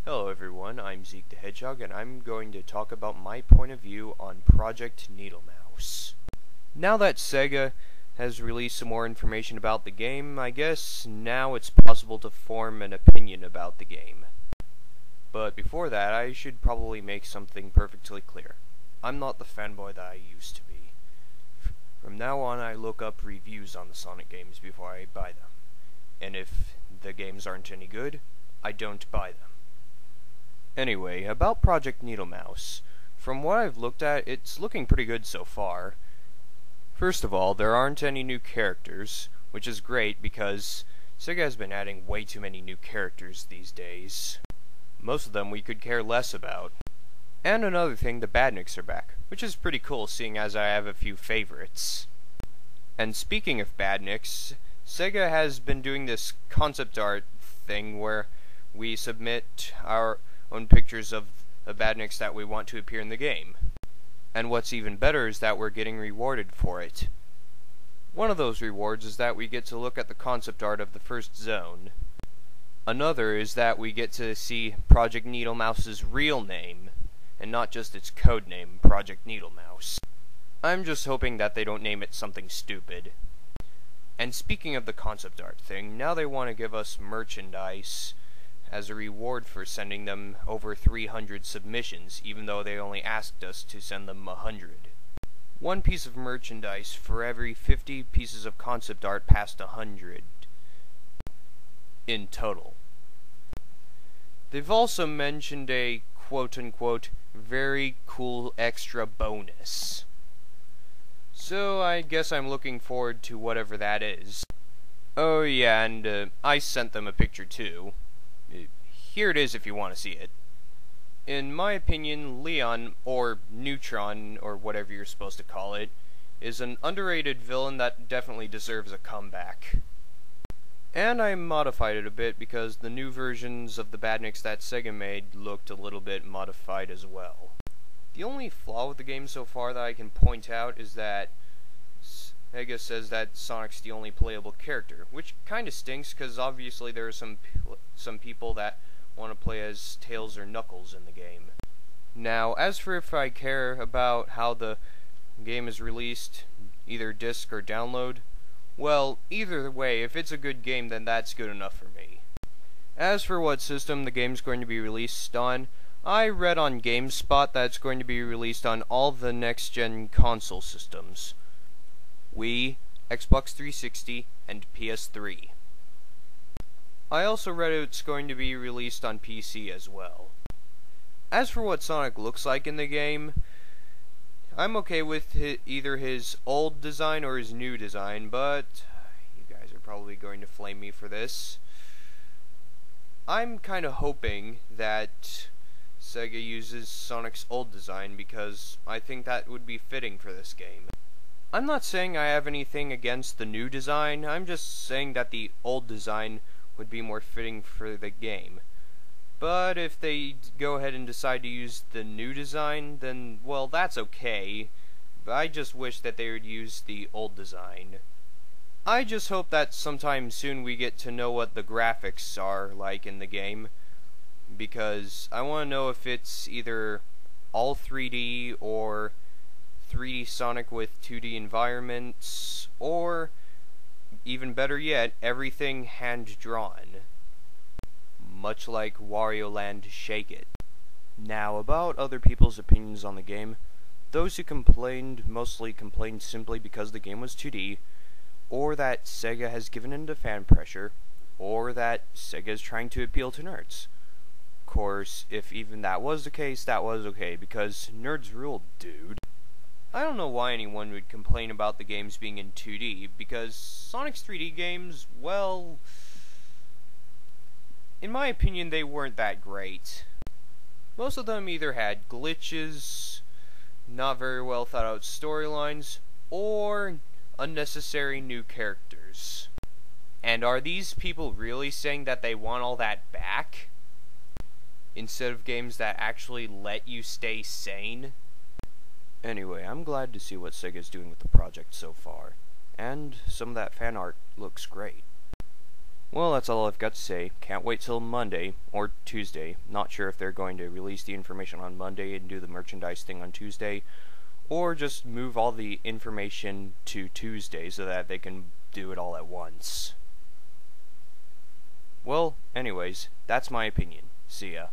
Hello everyone, I'm Zeke the Hedgehog, and I'm going to talk about my point of view on Project Needlemouse. Now that Sega has released some more information about the game, I guess now it's possible to form an opinion about the game. But before that, I should probably make something perfectly clear. I'm not the fanboy that I used to be. From now on, I look up reviews on the Sonic games before I buy them. And if the games aren't any good, I don't buy them. Anyway, about Project Needlemouse. From what I've looked at, it's looking pretty good so far. First of all, there aren't any new characters, which is great because Sega has been adding way too many new characters these days. Most of them we could care less about. And another thing, the Badniks are back, which is pretty cool seeing as I have a few favorites. And speaking of Badniks, Sega has been doing this concept art thing where we submit our own pictures of the Badniks that we want to appear in the game. And what's even better is that we're getting rewarded for it. One of those rewards is that we get to look at the concept art of the first zone. Another is that we get to see Project Needlemouse's real name, and not just its code name, Project Needlemouse. I'm just hoping that they don't name it something stupid. And speaking of the concept art thing, now they want to give us merchandise as a reward for sending them over 300 submissions, even though they only asked us to send them 100. One piece of merchandise for every 50 pieces of concept art past 100 in total. They've also mentioned a quote-unquote very cool extra bonus. So I guess I'm looking forward to whatever that is. Oh yeah, and I sent them a picture too. Here it is if you want to see it. In my opinion, Leon, or Neutron, or whatever you're supposed to call it, is an underrated villain that definitely deserves a comeback. And I modified it a bit because the new versions of the Badniks that Sega made looked a little bit modified as well. The only flaw with the game so far that I can point out is that Sega says that Sonic's the only playable character, which kinda stinks because obviously there are some people that want to play as Tails or Knuckles in the game. Now, as for if I care about how the game is released, either disc or download, well, either way, if it's a good game, then that's good enough for me. As for what system the game's going to be released on, I read on GameSpot that it's going to be released on all the next-gen console systems. Wii, Xbox 360, and PS3. I also read it's going to be released on PC as well. As for what Sonic looks like in the game, I'm okay with either his old design or his new design, but you guys are probably going to flame me for this. I'm kinda hoping that Sega uses Sonic's old design because I think that would be fitting for this game. I'm not saying I have anything against the new design, I'm just saying that the old design would be more fitting for the game. But if they go ahead and decide to use the new design, then, well, that's okay. But I just wish that they would use the old design. I just hope that sometime soon we get to know what the graphics are like in the game, because I want to know if it's either all 3D or 3D Sonic with 2D environments, or even better yet, everything hand-drawn. Much like Wario Land Shake It. Now, about other people's opinions on the game, those who complained mostly complained simply because the game was 2D, or that Sega has given in to fan pressure, or that Sega is trying to appeal to nerds. Of course, if even that was the case, that was okay, because nerds rule, dude. I don't know why anyone would complain about the games being in 2D, because Sonic's 3D games, well, in my opinion, they weren't that great. Most of them either had glitches, not very well thought out storylines, or unnecessary new characters. And are these people really saying that they want all that back? Instead of games that actually let you stay sane? Anyway, I'm glad to see what Sega's doing with the project so far, and some of that fan art looks great. Well, that's all I've got to say. Can't wait till Monday, or Tuesday. Not sure if they're going to release the information on Monday and do the merchandise thing on Tuesday, or just move all the information to Tuesday so that they can do it all at once. Well, anyways, that's my opinion. See ya.